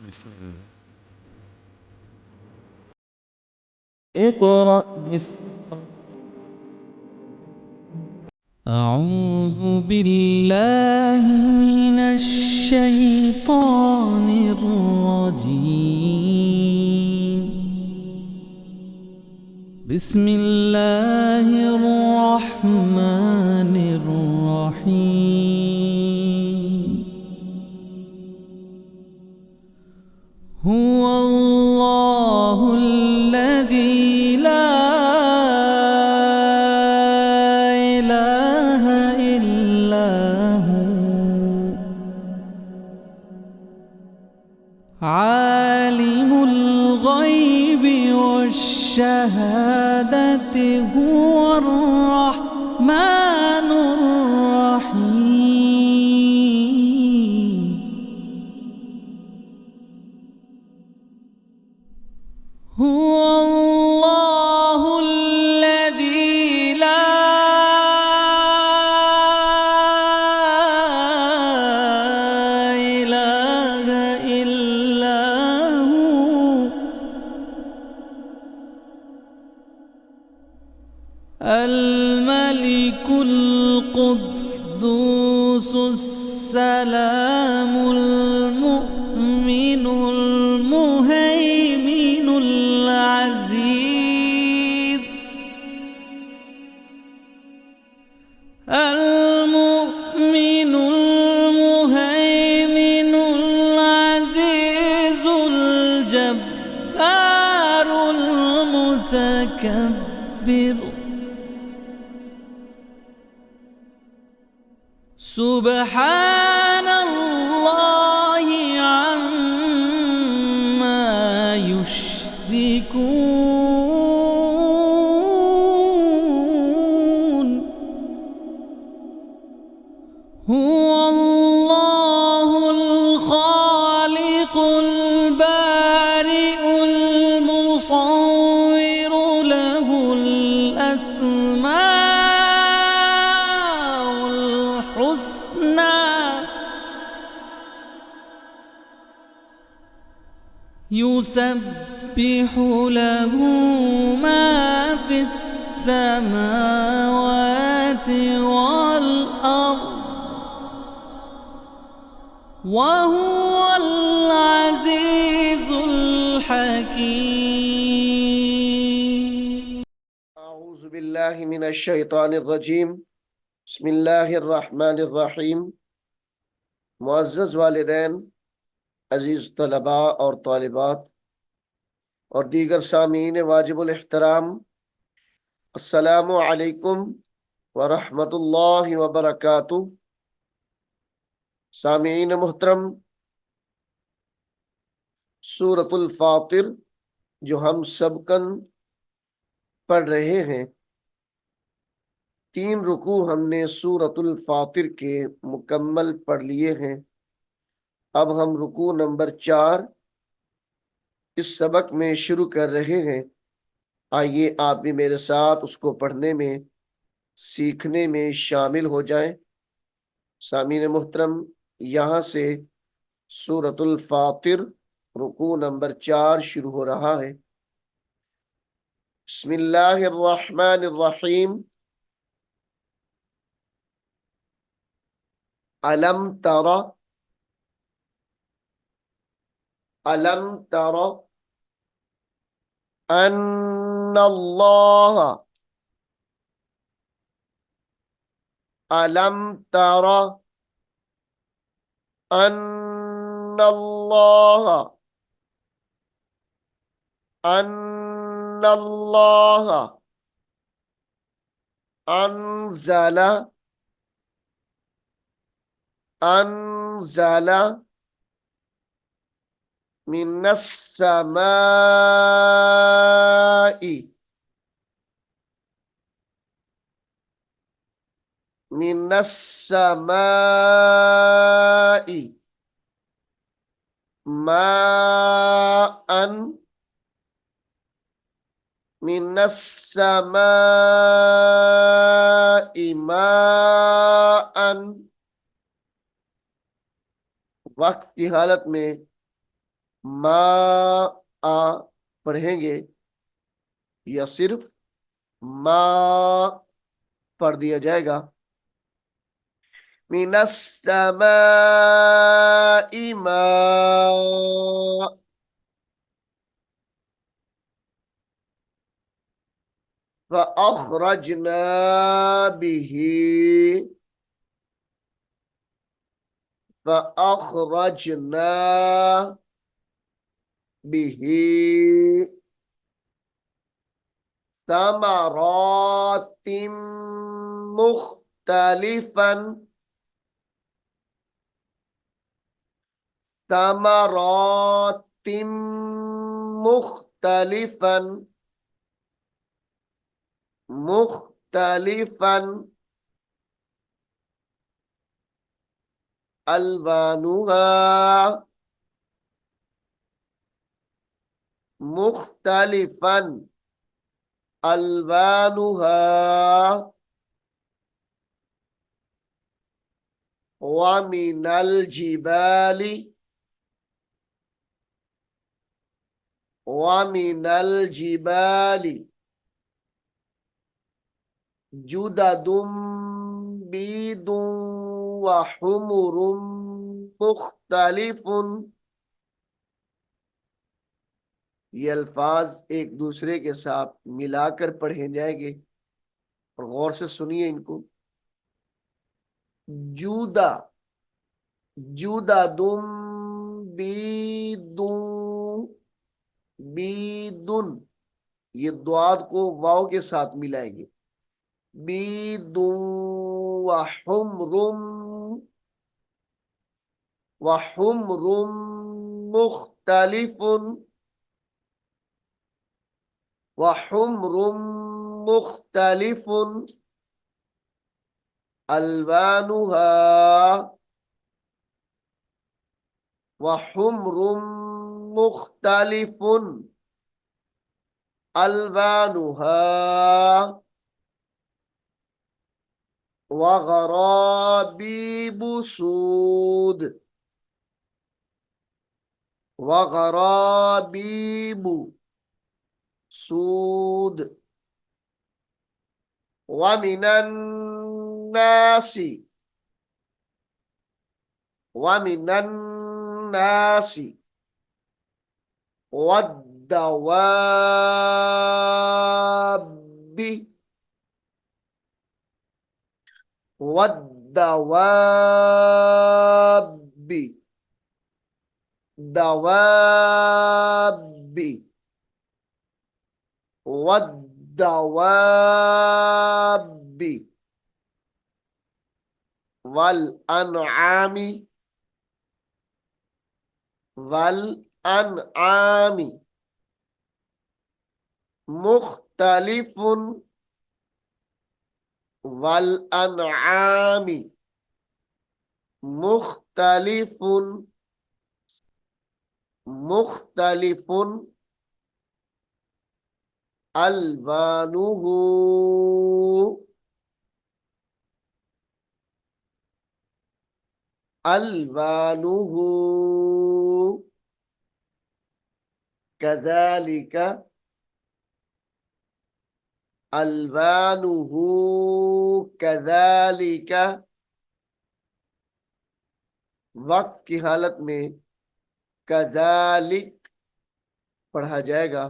بسم الله. اقرأ باسم أعوذ بالله من الشيطان الرجيم. بسم الله الرحمن الرحيم. هو الله الذي لا إله إلا هو عالم الغيب والشهادة هو الرحمن الرحيم. هو الله الذي لا إله إلا هو الملك القدوس السلام المؤمن المهيمن العزيز المؤمن المهيمن العزيز الجبار المتكبر سبحان الله عما يشركون. هو الله الخالق البارئ المصور له الأسماء الحسنى يسبح له ما في السماوات والأرض وهو العزيز الحكيم. أعوذ بالله من الشيطان الرجيم بسم الله الرحمن الرحیم. معزز والدین، عزیز طلباء اور طالبات اور دیگر سامعین واجب الاحترام، السلام علیکم ورحمۃ اللہ وبرکاتہ۔ سامعین محترم، سورۃ الفاطر جو ہم سبقاً پڑھ رہے ہیں، 3 رکوع ہم نے سورۃ الفاطر کے مکمل پڑھ لیے ہیں۔ اب ہم رکوع نمبر 4 اس سبق میں شروع کر رہے ہیں۔ آئیے آپ بھی میرے ساتھ اس کو پڑھنے میں، سیکھنے میں شامل ہو جائیں۔ سامعین محترم، یہاں سے سورۃ الفاطر رکوع نمبر 4 شروع ہو رہا ہے۔ بسم اللہ الرحمن الرحیم۔ علم تر علم تر ان اللہ علم تر ان اللہ ان اللہ انزل انزل من السماء من السماء ماء من السماء ماء۔ وقت کی حالت میں मा आ पढ़ेंगे या सिर्फ मा पढ़ दिया जाएगा। मिनस समाई मा, फअखरजना बिही, फअखरजना बिही समरातिम मुख्तलिफन, समरातिम मुख्तलिफन, मुख्तलिफन अलवानुहा, मुख्तलिफन अलवानुहा वमिनल जिबाली, वमिनल जिबाली जुददुम बीदुम वहुमुरुम मुख्तलिफुन। ये अल्फाज एक दूसरे के साथ मिलाकर पढ़े जाएंगे और गौर से सुनिए इनको। जूदा, जूदा दुम बीदुम, बीदुन, ये द्वाद को वाव के साथ मिलाएंगे। बीदुम वहुमरुम, वहुमरुम मुख्तलिफुन, वहुमरुम मुख्तलिफुन अलवानुहा, वहुमरुम मुख्तलिफुन अलवानुहा वगराबीबु सूद, वगराबीबु सूद वमिनन नासी, वमिनन नासी वद्दवाबी, वद्दवाबी, दवाबी, वद्दवाबी वल अनआमी, वल अनआमी मुख्तलिफुन, वल अनआमी मुख्तलिफुन, मुख्तलिफुन अलवानुहु, अलवानुहु कज़ालिक, अलवानुहु कज़ालिक वक्त की हालत में कज़ालिक पढ़ा जाएगा।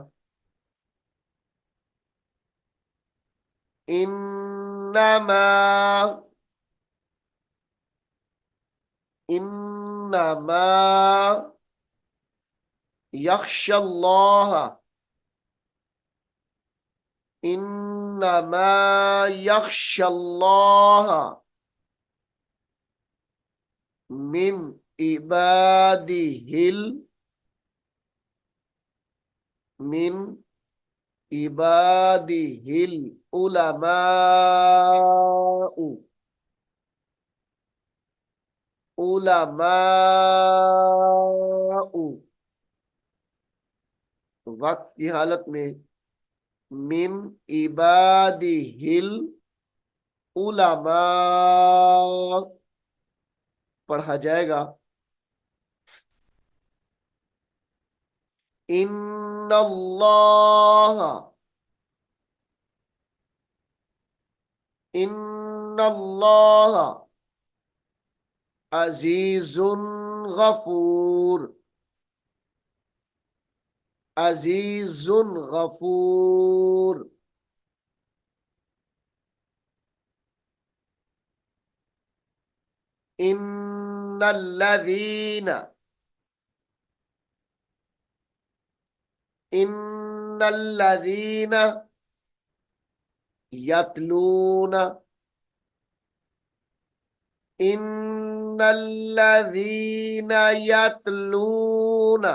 इन्नमा, इन्नमा यख्शल्लाह, इन्नमा यख्शल्लाह मिन इबादिहिल, मिन इबादिहिल उलमाउ, उलमाउ वक्त की हालत में मिन इबादिहिल उलमा पढ़ा जाएगा। इन्नल्लाह, इन्नल्लाह अजीजुन गफूर, अजीजुन गफूर। इन्नल्लज़ीन, इन्नल्लज़ीन यतलून, इन्नल्लज़ीन यतलून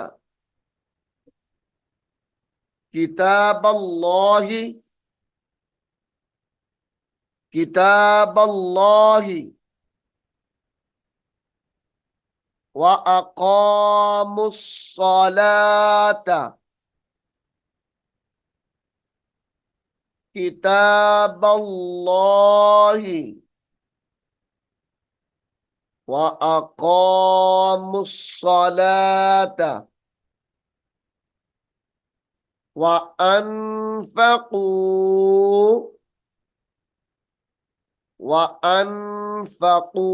किताबल्लाहि, किताबल्लाहि व अक़ामुस्सलात, किताबल्लाहि व अक़ामुस्सलात व अनफ़क़ू, व अनफ़क़ू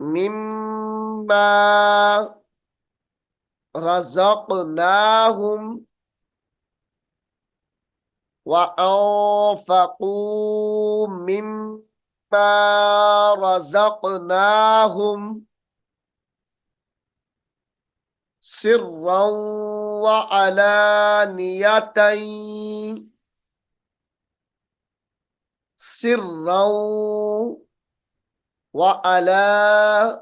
मिम्मा रज़क़नाहुम, व अनफ़क़ू मिम्मा रज़क़नाहुम सिर्रन व अलानियतन, सिर्रन व अलानियतन,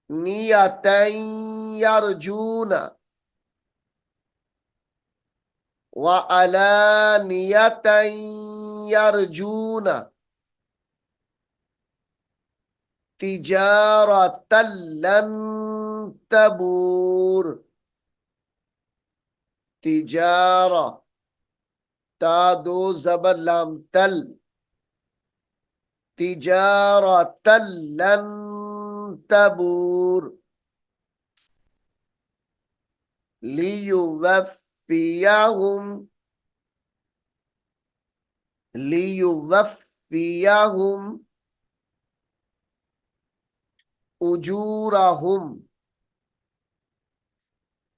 नियतन यरजून, व अलानियतन यरजून तिजारतन लन तबूर, तिजारा ता दो ज़बर लाम तल, तिजारतन लन तबूर लियुवफ़्फ़ियहुम, लियुवफ़्फ़ियहुम उजूरहुम,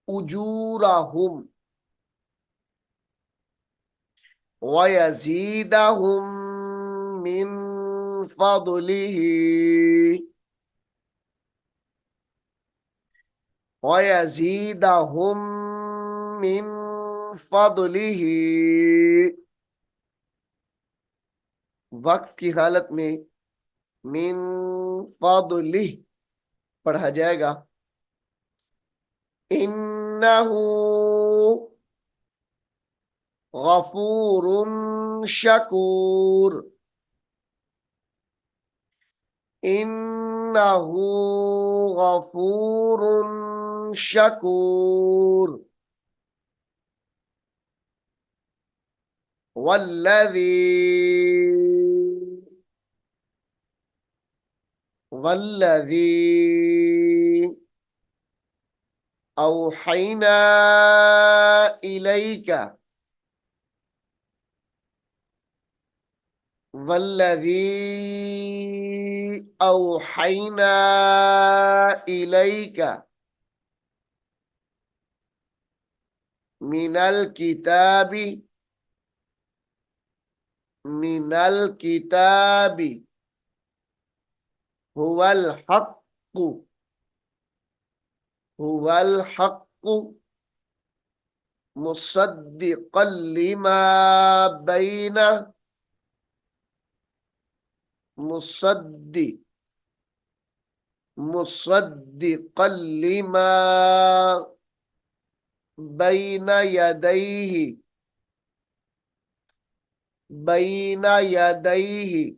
उजूरहुम व यज़ीदहुम मिन फ़ज़लिही, व यज़ीदहुम मिन फ़ज़लिही। वक्फ की हालत में मिन फ़ज़लिही पढ़ा जाएगा। इन्नहु गफूरुन शकूर, इन्नहु गफूरुन शकूर वल्लज़ी औहैना इलैका, वल्लज़ी औहैना इलैका मिनल किताबी, मिनल किताबी हुवल हक्कु, हुवल हक्कु मुसद्दिक़ल लिमा बैना, मुसद्दि, मुसद्दिक़ल लिमा बैना यदैहि, बैना यदैहि।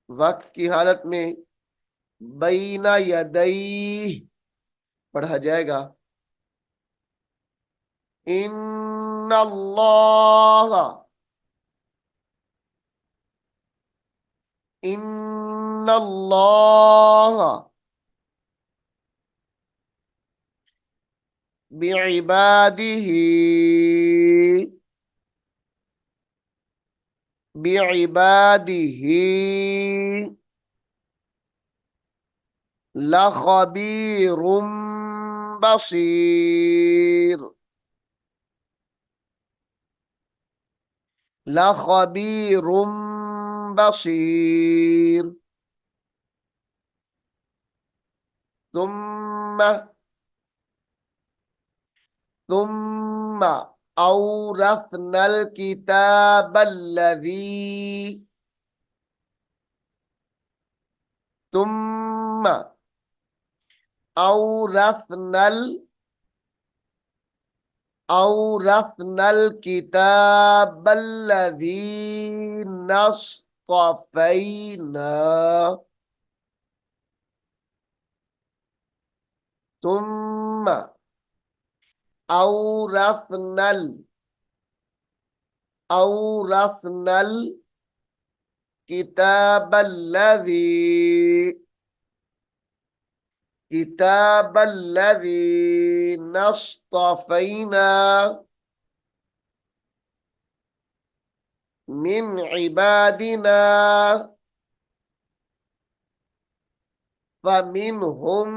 वक्फ की हालत में बैना यदैहि पढ़ा जाएगा। इन्नल्लाह, इन्नल्लाह बिइबादिही बिइबादिही लखबीरुम बसीर लखबीरुम बसीर तुम तुम औरथनल किताबल्लज़ी तुम औरथनल औरथनल किताबल्लज़ी नस्तफ़ैना तुम औरथनल औरथनल किताबल्लज़ी किताबल्लज़ी नस्तफ़ैना मिन इबादिना फमिनहुम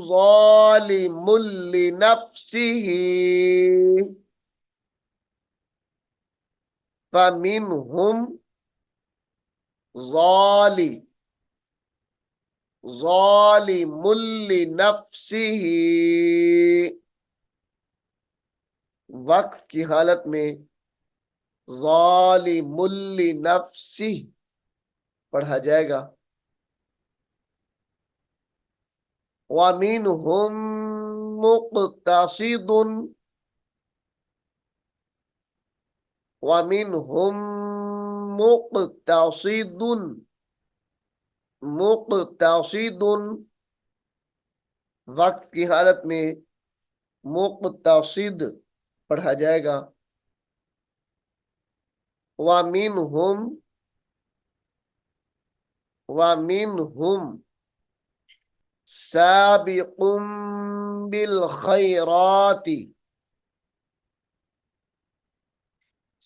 ज़ालिमुल लिनफ्सिही फमिनहुम ज़ालि ज़ालिमुल लिनफ्सिही वक्फ की हालत में ज़ालिमुल लिनफ्सिही पढ़ा जाएगा। वमिनहुम मुक़तसिदुन वमिनहुम मुक़तसिदुन मुक़तसिदुन वक्त की हालत में मुक़तसिद पढ़ा जाएगा। वमिनहुम साबिकुम बिल खैराति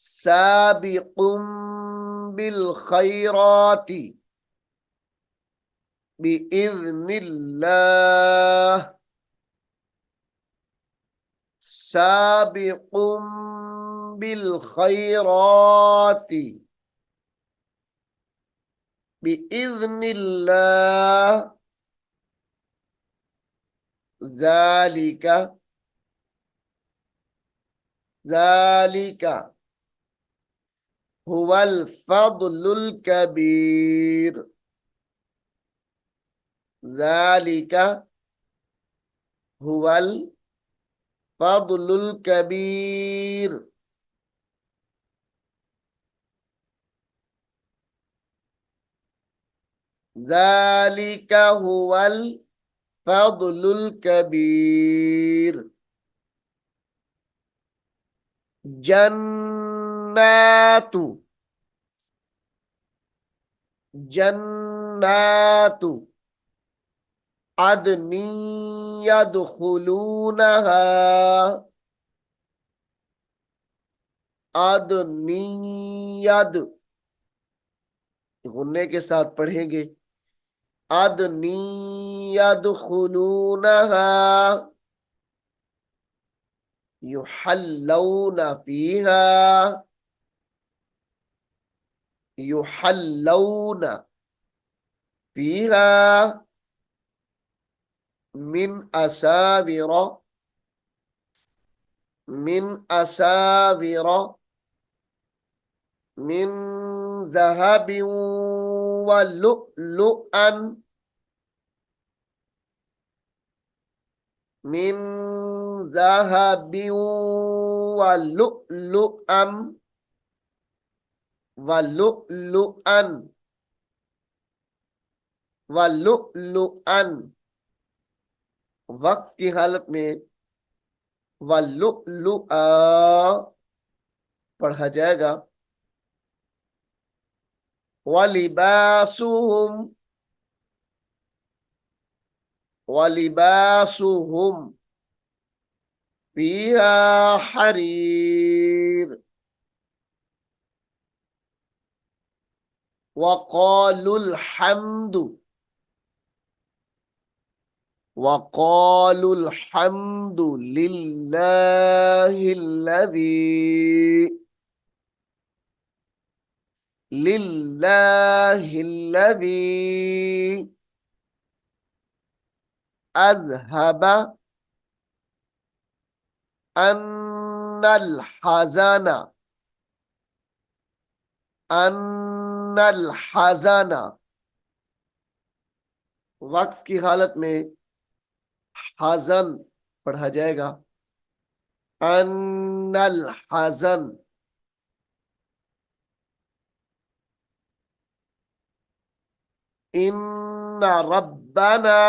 साबिकुम बिल खैराति बिइज़्निल्लाह साबिकुम बिल खैराति बिइज़्निल्लाह ज़ालिका ज़ालिका हुवल फद्लुल कबीर ज़ालिका हुवल फद्लुल कबीर ज़ालिका हुवल फद्लुल कबीर जन्नातु जन्नातु अदनी यदखुलूनहा अदनी यद गुन्ने के साथ पढ़ेंगे अदनी यदखुलूनहा युहल्लौना फीहा युहल्लौना फीहा मिन असाविर मिन असाविर मिन ज़हबिन व लुअलुअन मिन ज़हबिन व लुअलुअन व लुअलुअन व लुअलुअन वक्त की हालत में व लुअलुआ पढ़ा जाएगा। वलिबासुहुम, वलिबासुहुम फीहा हरीर। वक़ालुल हम्दु, वक़ालुल हम्दु लिल्लाहिल्लज़ी अज़हब अन्नल हज़ना, अन्नल हज़ना। वक्फ की हालत में हज़न पढ़ा जाएगा। अन्नल हज़न, इन्ना रब्बना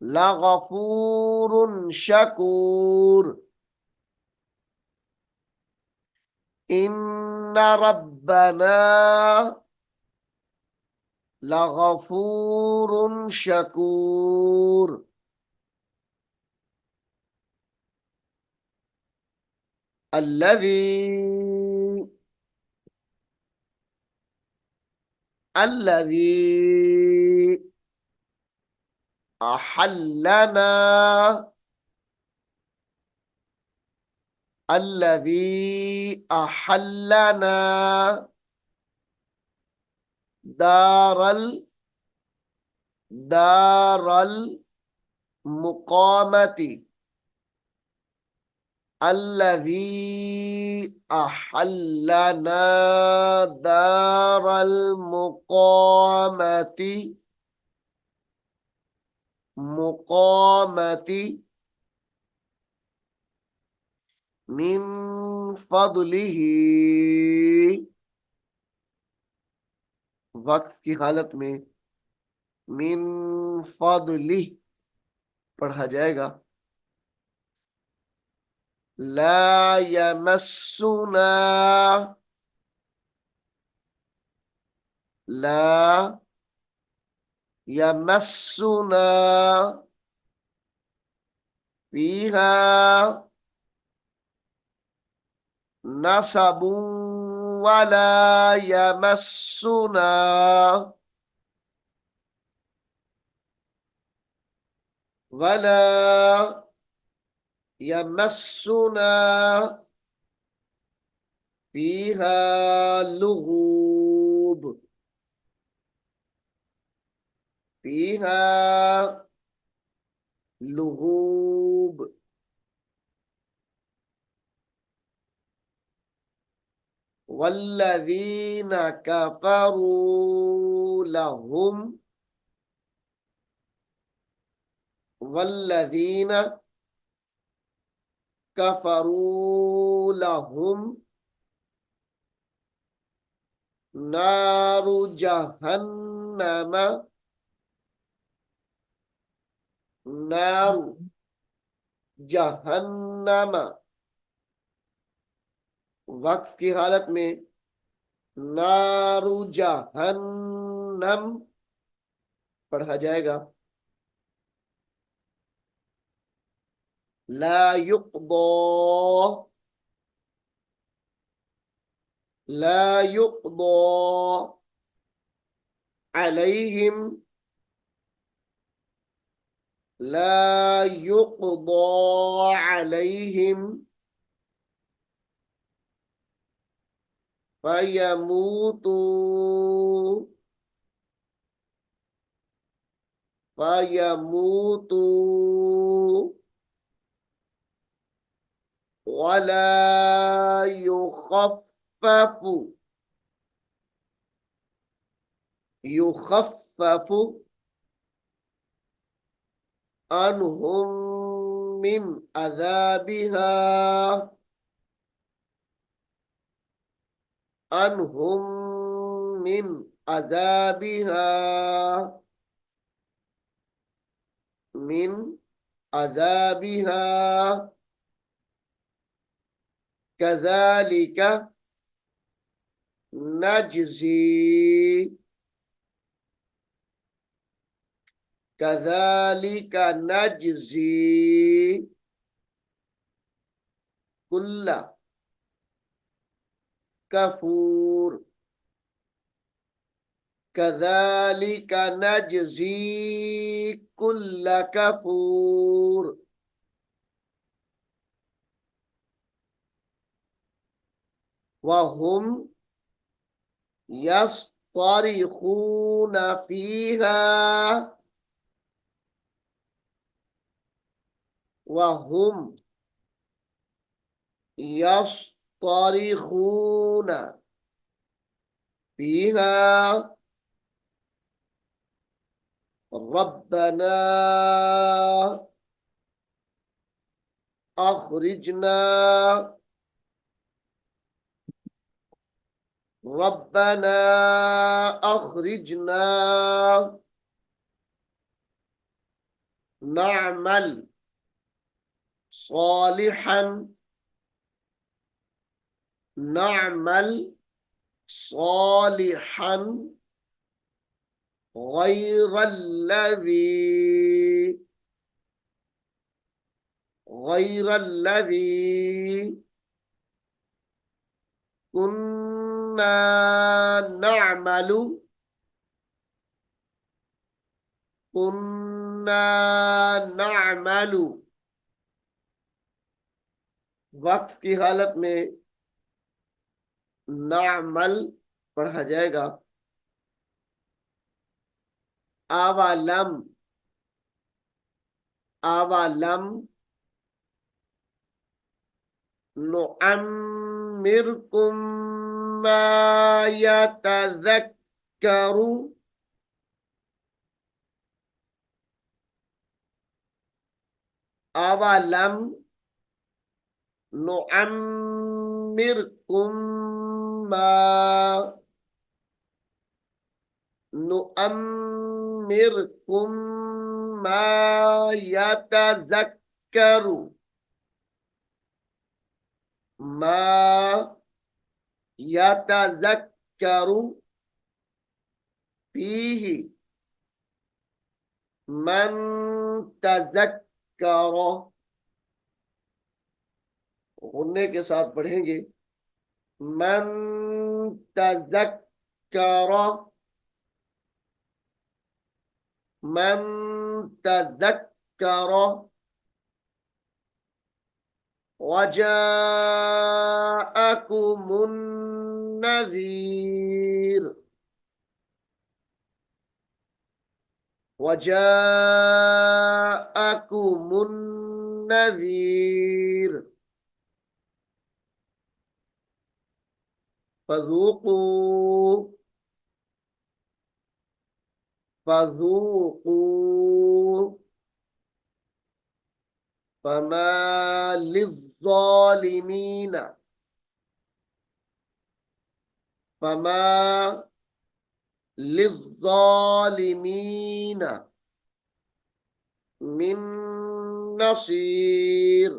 लगफूरुन शकूर, इन्ना रब्बना लगफूरुन शकूर। अल्लज़ी, अल्लज़ी अहल्लना, अल्लज़ी अहल्लना दारल, दारल मुक़ामती, अल्लज़ी अहल्लना दारल मुक़ामती, मुक़ामती मिन फदलिही। वक्फ की हालत में मिन फदलिह पढ़ा जाएगा। ला यमस्सुना, ला यमस्सुना फीहा नसबुन वला यमस्सुना, वला यमस्सुना फीहा लुगूब, फीहा लुगूब। वल्लज़ीन कफ़रू लहुम, वल्लज़ीन कफ़रू लहुम नारु जहन्नम, नारु जहन्नम। वक्फ की हालत में नारु जहन्नम पढ़ा जाएगा। ला युक़दा, ला युक़दा अलैहिम, ला युक़दा अलैहिम फयमूतू, फयमूतू वला युखफ़्फ़फ़ु, युखफ़्फ़फ़ु अन्हुम मिन अज़ाबिहा, अन्हुम मिन अज़ाबिहा, मिन अज़ाबिहा। कज़ालिका, नजज़ी कज़ालिका नजज़ी कुल्ला कफूर कज़ालिका नजज़ी कुल्ला कफूर वहुम यस्तरिखून फीहा वहुम यस्तरिखून फीहा रब्बना अखरिजना रब्बना अखरिजना नअमल सालिहन नअमल सालिहन गैरल्लज़ी कुन्ना नअमलु कुन्ना नअमलु। वक्त की हालत में नअमल पढ़ा जाएगा। अवलम अवलम नुअम्मिरकुम मा यतज़क्करु अवलम नुअम्मिरकुम मा नुअम्मिरकुम मा यतज़क्करु मा यतज़क्करु फीही मन तज़क्कर। गुन्ने के साथ पढ़ेंगे मन तज़क्कर मन तज़क्कर वजाअकुमुन नज़ीर वजाअकुमुन नज़ीर फज़ूक़ू फज़ूक़ू फमा लिज़्ज़ालिमीन फमा लिज़्ज़ालिमीन मिन नसीर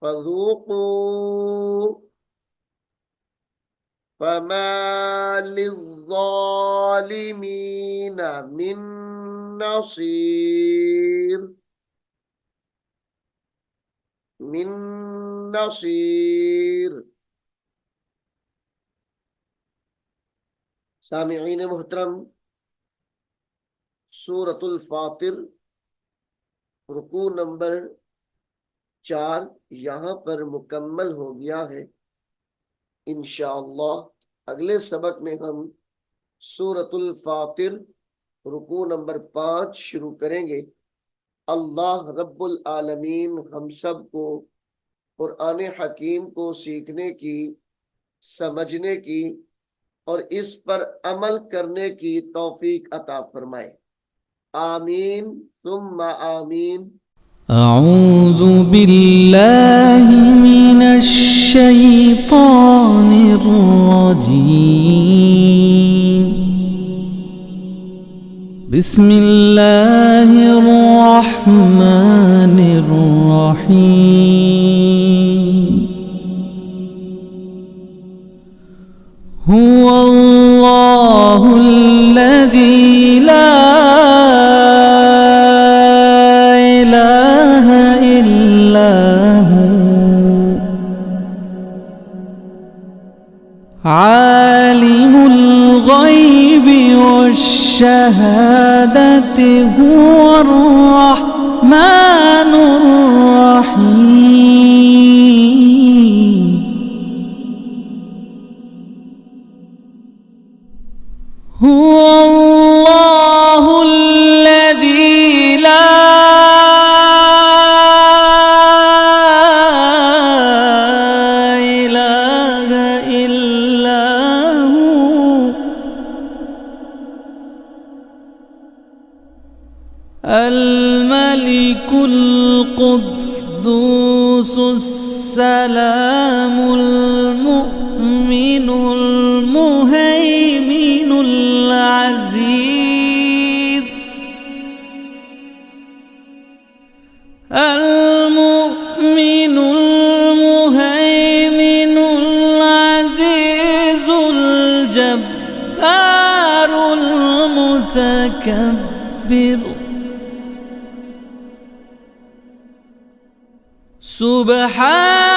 फज़ूक़ू फमा लिज़्ज़ालिमीन मिन नसीर मिन नसीर। सामिईन मुहतरम, सूरतुल फातिर रुकू नंबर 4 यहाँ पर मुकम्मल हो गया है। इंशाअल्लाह अगले सबक में हम सूरतुल फातिर रुकू नंबर 5 शुरू करेंगे। अल्लाह रब्बुल आलमीन हम सब को कुरान हकीम को सीखने की, समझने की और इस पर अमल करने की तौफीक अता फरमाए। आमीन सुम्मा आमीन। अऊज़ु बिल्लाहि मिनश शैतानिर रजीम। बिस्मिल्लाहिर रहमानिर रहीम। عالم الغيب والشهادة هو الرحمن الرحيم. هو الله الذي لا إله إلا هو الملك القدوس السلام المؤمن المهيمن العزيز المؤمن المهيمن العزيز الجبار المتكبر. سبحان